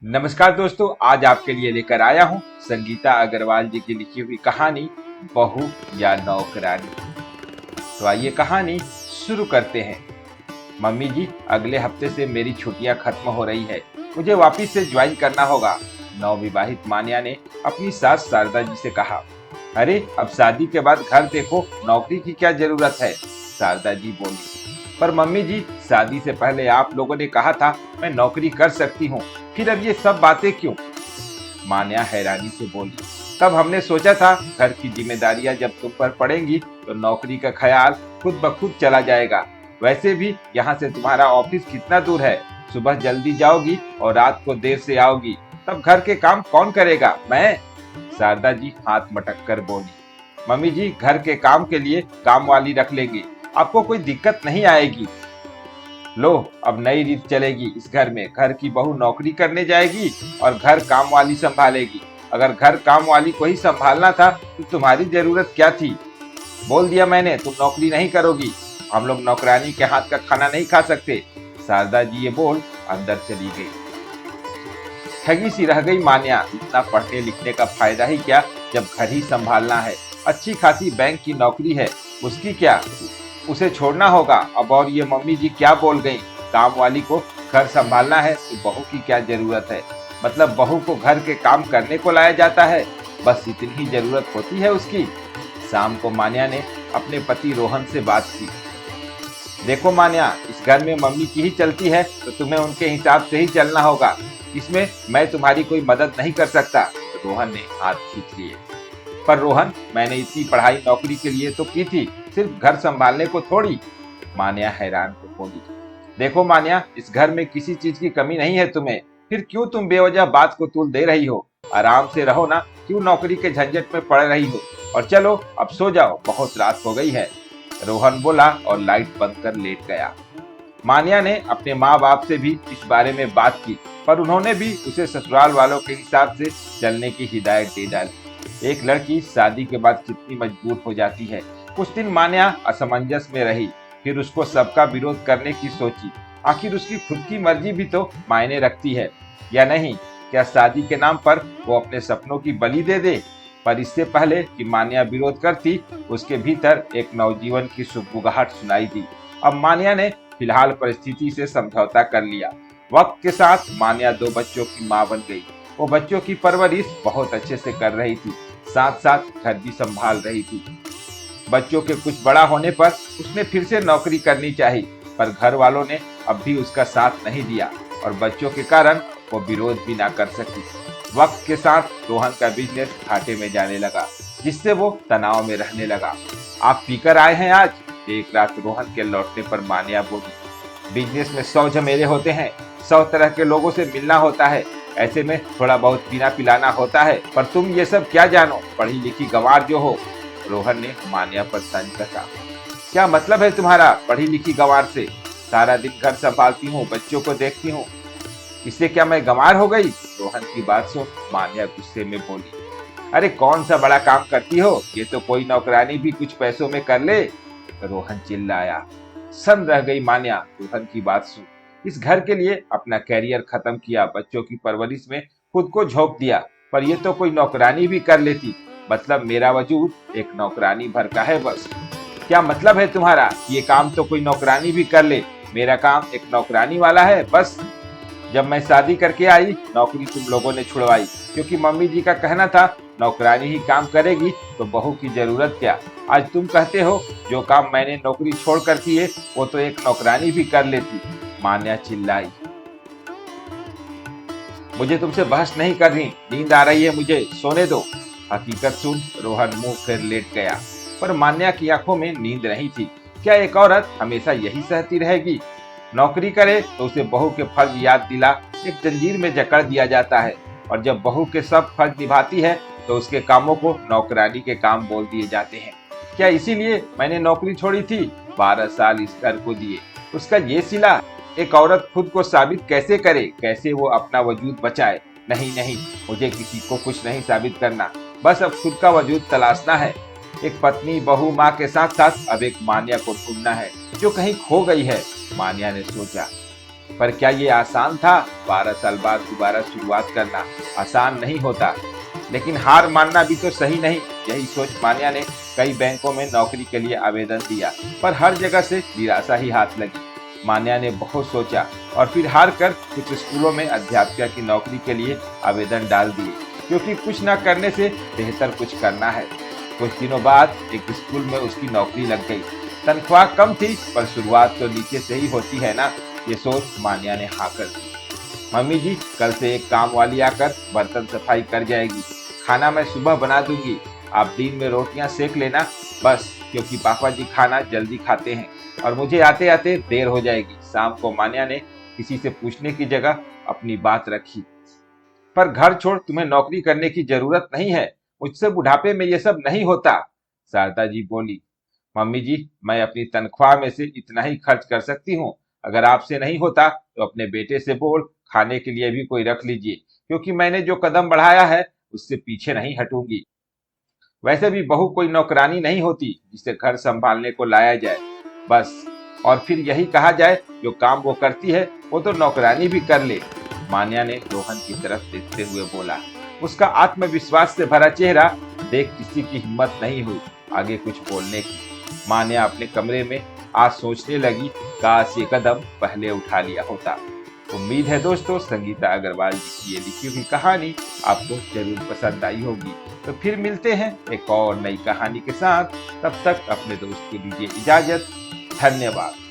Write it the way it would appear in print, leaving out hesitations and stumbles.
नमस्कार दोस्तों, आज आपके लिए लेकर आया हूँ संगीता अग्रवाल जी की लिखी हुई कहानी बहू या नौकरानी। तो आइए कहानी शुरू करते हैं। मम्मी जी, अगले हफ्ते से मेरी छुट्टियां खत्म हो रही है, मुझे वापिस से ज्वाइन करना होगा। नवविवाहित मान्या ने अपनी सास शारदा जी से कहा। अरे, अब शादी के बाद घर देखो, नौकरी की क्या जरूरत है, शारदा जी बोली। पर मम्मी जी, शादी से पहले आप लोगों ने कहा था मैं नौकरी कर सकती हूँ, फिर अब ये सब बातें क्यों? मान्या हैरानी से बोली। तब हमने सोचा था घर की जिम्मेदारियां जब तुम पर पड़ेंगी तो नौकरी का ख्याल खुद ब खुद चला जाएगा। वैसे भी यहाँ से तुम्हारा ऑफिस कितना दूर है? सुबह जल्दी जाओगी और रात को देर से आओगी, तब घर के काम कौन करेगा? मैं? शारदा जी हाथ मटक कर बोली। मम्मी जी, घर के काम के लिए काम वाली रख लेंगे, आपको कोई दिक्कत नहीं आएगी। लो, अब नई रीत चलेगी इस घर में, घर की बहू नौकरी करने जाएगी और घर काम वाली संभालेगी। अगर घर काम वाली को ही संभालना था तो तुम्हारी जरूरत क्या थी? बोल दिया मैंने, तुम नौकरी नहीं करोगी, हम लोग नौकरानी के हाथ का खाना नहीं खा सकते। शारदा जी ये बोल अंदर चली गई। ठगी सी रह गई मान्या। इतना पढ़ने लिखने का फायदा ही क्या जब घर ही संभालना है। अच्छी खासी बैंक की नौकरी है, उसकी क्या, उसे छोड़ना होगा। अब और ये मम्मी जी क्या बोल गई, काम वाली को घर संभालना है तो बहू की क्या जरूरत है? मतलब बहू को घर के काम करने को लाया जाता है, बस इतनी ही जरूरत होती है उसकी। शाम को मान्या ने अपने पति रोहन से बात की। देखो मान्या, इस घर में मम्मी की ही चलती है तो तुम्हें उनके हिसाब से ही चलना होगा, इसमें मैं तुम्हारी कोई मदद नहीं कर सकता। रोहन ने हाथ खींच लिए। पर रोहन, मैंने इतनी पढ़ाई नौकरी के लिए तो की थी, सिर्फ घर संभालने को थोड़ी। मान्या हैरान हो बोली। देखो मान्या, इस घर में किसी चीज की कमी नहीं है तुम्हें, फिर क्यों तुम बेवजह बात को तूल दे रही हो? आराम से रहो ना, क्यों नौकरी के झंझट में पड़ रही हो? और चलो अब सो जाओ, बहुत रात हो गई है। रोहन बोला और लाइट बंद कर लेट गया। मान्या ने अपने माँ बाप से भी इस बारे में बात की, पर उन्होंने भी उसे ससुराल वालों के हिसाब से चलने की हिदायत दे डाली। एक लड़की शादी के बाद कितनी मजबूर हो जाती है। कुछ दिन मान्या असमंजस में रही, फिर उसको सबका विरोध करने की सोची। आखिर उसकी खुद की मर्जी भी तो मायने रखती है या नहीं? क्या शादी के नाम पर वो अपने सपनों की बलि दे दे? पर इससे पहले कि मान्या विरोध करती, उसके भीतर एक नवजीवन की सुगबुगाहट सुनाई दी। अब मान्या ने फिलहाल परिस्थिति से समझौता कर लिया। वक्त के साथ मान्या 2 बच्चों की मां बन गई। वो बच्चों की परवरिश बहुत अच्छे से कर रही थी, साथ साथ घर भी संभाल रही थी। बच्चों के कुछ बड़ा होने पर उसने फिर से नौकरी करनी चाहिए, पर घर वालों ने अब भी उसका साथ नहीं दिया और बच्चों के कारण वो विरोध भी ना कर सकी। वक्त के साथ रोहन का बिजनेस घाटे में जाने लगा, जिससे वो तनाव में रहने लगा। आप पीकर आए हैं आज? एक रात रोहन के लौटने पर मान्या बोली। बिजनेस में 100 झमेले होते हैं, 100 तरह के लोगों से मिलना होता है, ऐसे में थोड़ा बहुत पीना पिलाना होता है, पर तुम ये सब क्या जानो, पढ़ी लिखी गंवार जो हो। रोहन ने मान्या पर तंज कसा। क्या मतलब है तुम्हारा पढ़ी लिखी गंवार से? सारा दिन घर संभालती हूँ, बच्चों को देखती हूँ, इससे क्या मैं गंवार हो गई? रोहन की बात सुन मान्या गुस्से में बोली। अरे कौन सा बड़ा काम करती हो, ये तो कोई नौकरानी भी कुछ पैसों में कर ले, रोहन चिल्लाया। सन रह गई मान्या रोहन की बात सुन। इस घर के लिए अपना कैरियर खत्म किया, बच्चों की परवरिश में खुद को झोंक दिया, पर ये तो कोई नौकरानी भी कर लेती। मतलब मेरा वजूद एक नौकरानी भर का है बस। क्या मतलब है तुम्हारा? ये काम तो कोई नौकरानी भी कर ले, मेरा काम एक नौकरानी वाला है बस। जब मैं शादी करके आई, नौकरी तुम लोगों ने छुड़वाई, क्योंकि मम्मी जी का कहना था नौकरानी ही काम करेगी तो बहू की जरूरत क्या। आज तुम कहते हो जो काम मैंने नौकरी छोड़ कर किए वो तो एक नौकरानी भी कर लेती, मान्या चिल्लाई। मुझे तुमसे बहस नहीं करनी, नींद आ रही है मुझे, सोने दो। हकीकत सुन रोहन मुंह फिर लेट गया, पर मान्या की आंखों में नींद नहीं थी। क्या एक औरत हमेशा यही सहती रहेगी? नौकरी करे तो उसे बहू के फर्ज याद दिला एक जंजीर में जकड़ दिया जाता है, और जब बहू के सब फर्ज निभाती है तो उसके कामों को नौकरानी के काम बोल दिए जाते हैं। क्या इसीलिए मैंने नौकरी छोड़ी थी? 12 साल इस घर को दिए, उसका ये सिला? एक औरत खुद को साबित कैसे करे, कैसे वो अपना वजूद बचाए? नहीं नहीं, मुझे किसी को कुछ नहीं साबित करना, बस अब खुद का वजूद तलाशना है। एक पत्नी बहू माँ के साथ साथ अब एक मान्या को ढूंढना है जो कहीं खो गई है, मान्या ने सोचा। पर क्या ये आसान था? 12 साल बाद दोबारा शुरुआत करना आसान नहीं होता, लेकिन हार मानना भी तो सही नहीं। यही सोच मान्या ने कई बैंकों में नौकरी के लिए आवेदन दिया, पर हर जगह से निराशा ही हाथ लगी। मान्या ने बहुत सोचा और फिर हार कर कुछ स्कूलों में अध्यापिका की नौकरी के लिए आवेदन डाल दिए, क्योंकि कुछ न करने से बेहतर कुछ करना है। कुछ दिनों बाद एक स्कूल में उसकी नौकरी लग गई। तनख्वाह कम थी, पर शुरुआत तो नीचे से ही होती है ना। ये सोच मान्या ने हाँ कर दी। मम्मी जी, कल से एक काम वाली आकर बर्तन सफाई कर जाएगी। खाना मैं सुबह बना दूंगी, आप दिन में रोटियां सेक लेना बस, क्योंकि पापा जी खाना जल्दी खाते हैं और मुझे आते आते देर हो जाएगी। शाम को मान्या ने किसी से पूछने की जगह अपनी बात रखी। पर घर छोड़ तुम्हें नौकरी करने की जरूरत नहीं है, मुझसे बुढ़ापे में ये सब नहीं होता, शारदा जी बोली। मम्मी जी, मैं अपनी तनख्वाह में से इतना ही खर्च कर सकती हूँ। अगर आपसे नहीं होता तो अपने बेटे से बोल खाने के लिए भी कोई रख लीजिए, क्योंकि मैंने जो कदम बढ़ाया है उससे पीछे नहीं हटूंगी। वैसे भी बहू कोई नौकरानी नहीं होती जिसे घर संभालने को लाया जाए बस, और फिर यही कहा जाए जो काम वो करती है वो तो नौकरानी भी कर ले। मान्या ने रोहन की तरफ देखते हुए बोला। उसका आत्मविश्वास से भरा चेहरा देख किसी की हिम्मत नहीं हुई आगे कुछ बोलने की। मान्या अपने कमरे में आज सोचने लगी, काश ये कदम पहले उठा लिया होता। उम्मीद है दोस्तों, संगीता अग्रवाल जी की ये लिखी हुई कहानी आपको जरूर पसंद आई होगी। तो फिर मिलते हैं एक और नई कहानी के साथ। तब तक अपने दोस्त को दीजिए इजाजत। धन्यवाद।